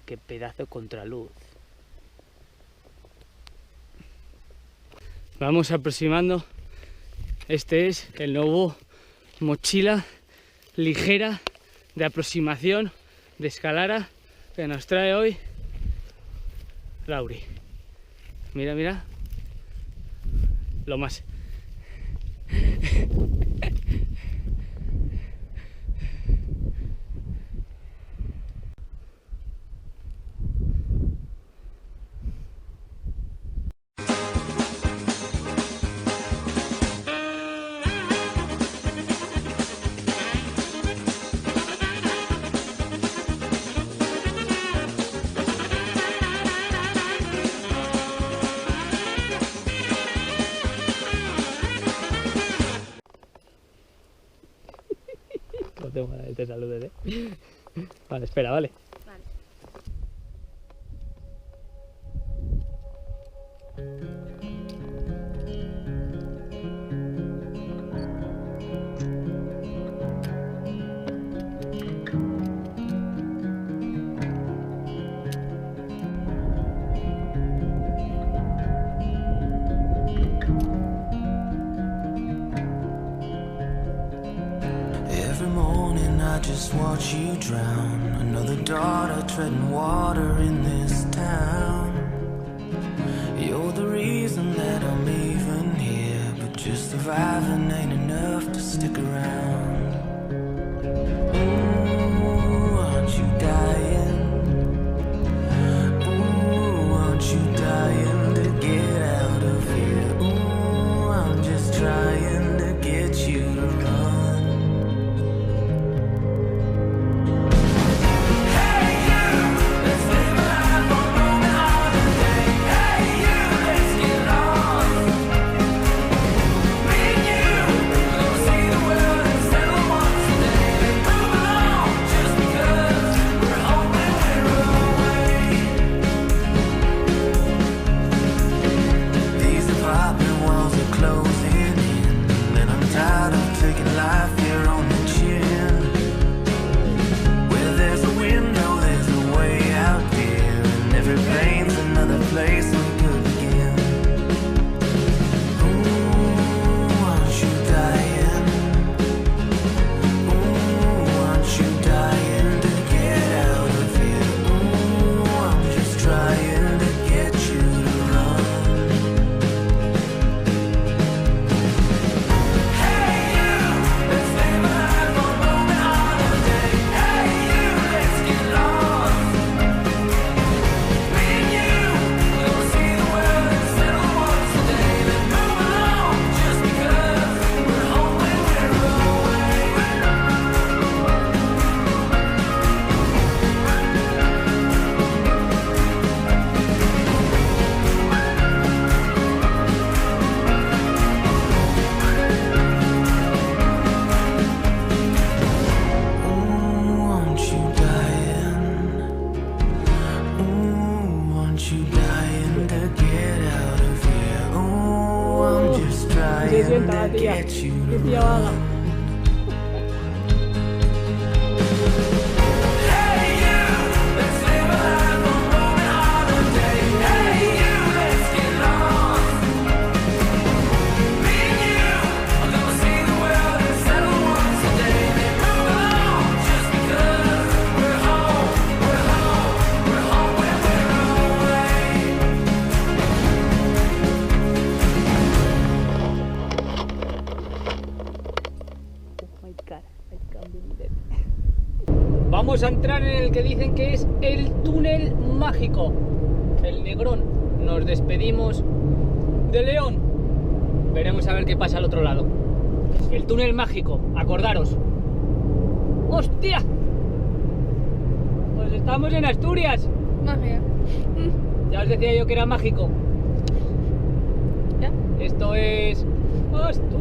Qué pedazo de contraluz. Vamos aproximando. Este es el nuevo mochila ligera de aproximación de escalada que nos trae hoy Lauri. Mira, mira. Lo más. No tengo ganas de que te saludes, ¿eh? Vale, espera, vale. Vale. Every morning I just watch you drown. Another daughter treading water in this town. You're the reason that I'm even here, but just surviving ain't enough to stick around. Ooh, aren't you dying? Ooh, aren't you dying to get out of here? Ooh, I'm just trying to get you to run. Se sienta la tía. Qué tía vaga. Vamos a entrar en el que dicen que es el túnel mágico, el Negrón. Nos despedimos de León. Veremos a ver qué pasa al otro lado. El túnel mágico, acordaros. ¡Hostia! Pues estamos en Asturias. Más bien. Ya os decía yo que era mágico. ¿Ya? Esto es Asturias.